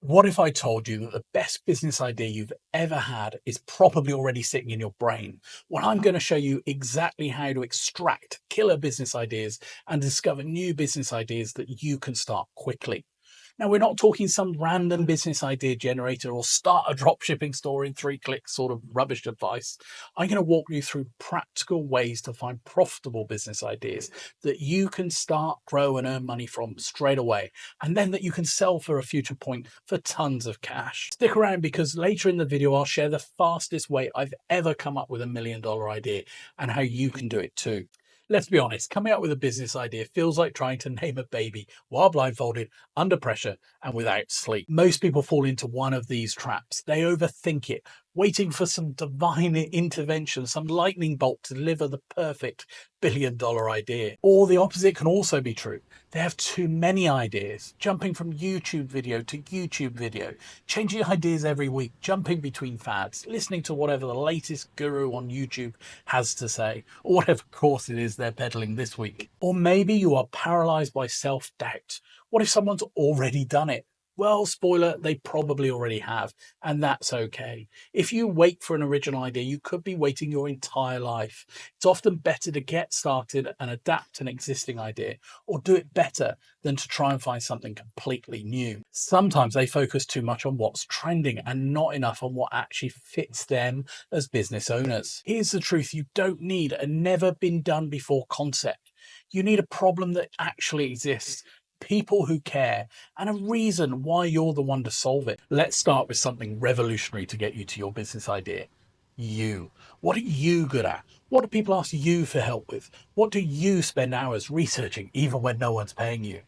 What if I told you that the best business idea you've ever had is probably already sitting in your brain? Well, I'm going to show you exactly how to extract killer business ideas and discover new business ideas that you can start quickly. Now, we're not talking some random business idea generator or start a dropshipping store in 3 clicks sort of rubbish advice. I'm going to walk you through practical ways to find profitable business ideas that you can start, grow, and earn money from straight away, and then that you can sell for a future point for tons of cash. Stick around because later in the video, I'll share the fastest way I've ever come up with $1 million idea and how you can do it too. Let's be honest, coming up with a business idea feels like trying to name a baby while blindfolded, under pressure, and without sleep. Most people fall into one of these traps. They overthink it, waiting for some divine intervention, some lightning bolt to deliver the perfect $1 billion idea. Or the opposite can also be true. They have too many ideas, jumping from YouTube video to YouTube video, changing ideas every week, jumping between fads, listening to whatever the latest guru on YouTube has to say, or whatever course it is they're peddling this week. Or maybe you are paralyzed by self-doubt. What if someone's already done it? Well, spoiler, they probably already have, and that's okay. If you wait for an original idea, you could be waiting your entire life. It's often better to get started and adapt an existing idea, or do it better than to try and find something completely new. Sometimes they focus too much on what's trending and not enough on what actually fits them as business owners. Here's the truth: you don't need a never been done before concept. You need a problem that actually exists, people who care, and a reason why you're the one to solve it. Let's start with something revolutionary to get you to your business idea. You. What are you good at? What do people ask you for help with? What do you spend hours researching even when no one's paying you?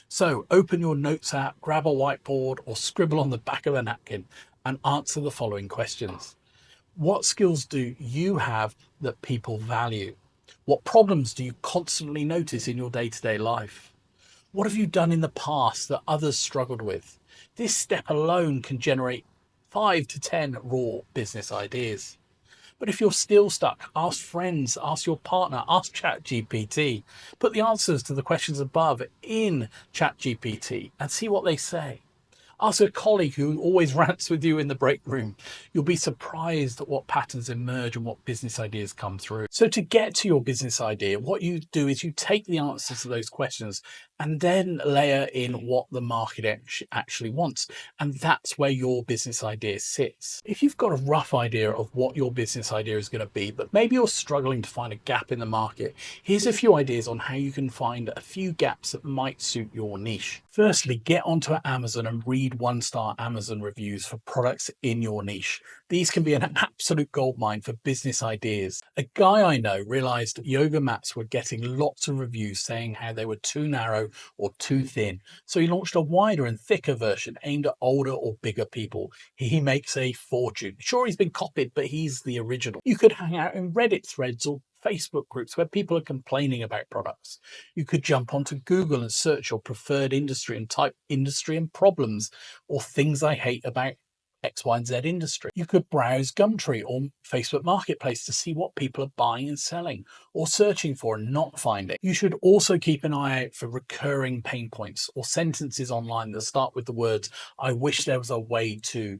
So open your notes app, grab a whiteboard, or scribble on the back of a napkin and answer the following questions. What skills do you have that people value? What problems do you constantly notice in your day-to-day life? What have you done in the past that others struggled with? This step alone can generate 5 to 10 raw business ideas. But if you're still stuck, ask friends, ask your partner, ask ChatGPT. Put the answers to the questions above in ChatGPT and see what they say. Ask a colleague who always rants with you in the break room. You'll be surprised at what patterns emerge and what business ideas come through. So to get to your business idea, what you do is you take the answers to those questions and then layer in what the market actually wants. And that's where your business idea sits. If you've got a rough idea of what your business idea is going to be, but maybe you're struggling to find a gap in the market, here's a few ideas on how you can find a few gaps that might suit your niche. Firstly, get onto Amazon and read 1-star Amazon reviews for products in your niche. These can be an absolute goldmine for business ideas. A guy I know realized yoga mats were getting lots of reviews saying how they were too narrow or too thin. So he launched a wider and thicker version aimed at older or bigger people. He makes a fortune. Sure, he's been copied, but he's the original. You could hang out in Reddit threads or Facebook groups where people are complaining about products. You could jump onto Google and search your preferred industry and type industry and problems or things I hate about X, Y, and Z industry. You could browse Gumtree or Facebook Marketplace to see what people are buying and selling or searching for and not finding. You should also keep an eye out for recurring pain points or sentences online that start with the words, "I wish there was a way to,"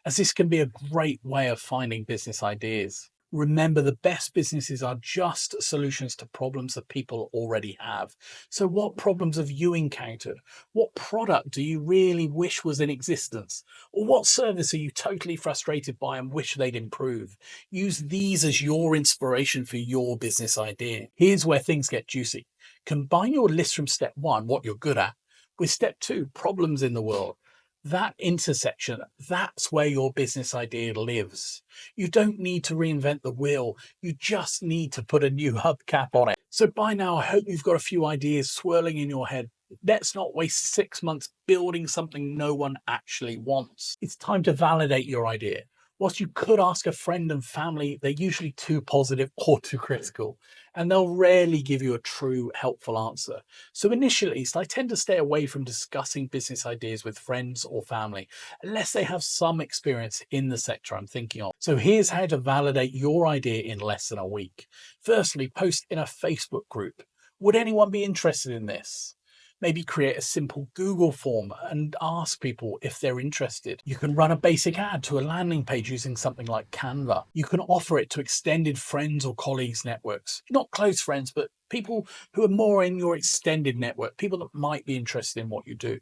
as this can be a great way of finding business ideas. Remember, the best businesses are just solutions to problems that people already have. So what problems have you encountered? What product do you really wish was in existence? Or what service are you totally frustrated by and wish they'd improve? Use these as your inspiration for your business idea. Here's where things get juicy. Combine your list from step 1, what you're good at, with step 2, problems in the world. That intersection, that's where your business idea lives. You don't need to reinvent the wheel. You just need to put a new hubcap on it. So by now, I hope you've got a few ideas swirling in your head. Let's not waste 6 months building something no one actually wants. It's time to validate your idea. Whilst you could ask a friend and family, they're usually too positive or too critical, and they'll rarely give you a true helpful answer. So initially, I tend to stay away from discussing business ideas with friends or family, unless they have some experience in the sector I'm thinking of. So here's how to validate your idea in less than a week. Firstly, post in a Facebook group. Would anyone be interested in this? Maybe create a simple Google form and ask people if they're interested. You can run a basic ad to a landing page using something like Canva. You can offer it to extended friends or colleagues networks, not close friends, but people who are more in your extended network, people that might be interested in what you do.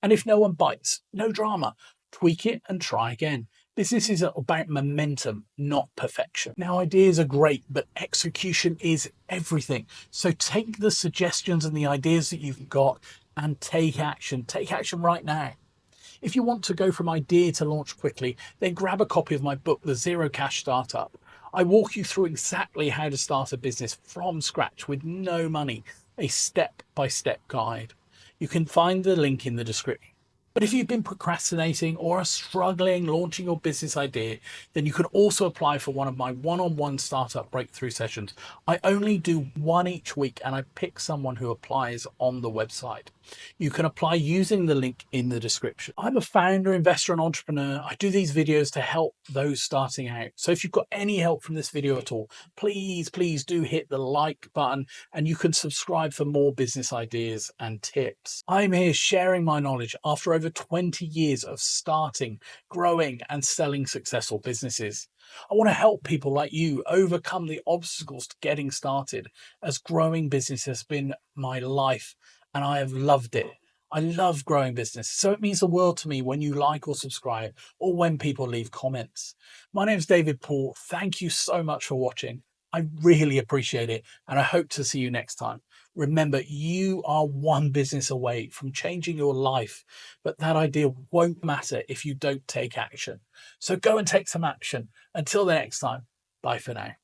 And if no one bites, no drama. Tweak it and try again. Business is about momentum, not perfection. Now, ideas are great, but execution is everything. So take the suggestions and the ideas that you've got and take action. Take action right now. If you want to go from idea to launch quickly, then grab a copy of my book, The Zero Cash Startup. I walk you through exactly how to start a business from scratch with no money, a step-by-step guide. You can find the link in the description. But if you've been procrastinating or are struggling launching your business idea, then you can also apply for one of my one-on-one startup breakthrough sessions. I only do one each week and I pick someone who applies on the website. You can apply using the link in the description. I'm a founder, investor, and entrepreneur. I do these videos to help those starting out. So if you've got any help from this video at all, please do hit the like button, and you can subscribe for more business ideas and tips. I'm here sharing my knowledge after over 20 years of starting, growing, and selling successful businesses. I want to help people like you overcome the obstacles to getting started, as growing business has been my life and I have loved it. I love growing business, so it means the world to me when you like or subscribe or when people leave comments. My name's David Paul. Thank you so much for watching. I really appreciate it, and I hope to see you next time. Remember, you are one business away from changing your life, but that idea won't matter if you don't take action. So go and take some action. Until the next time, bye for now.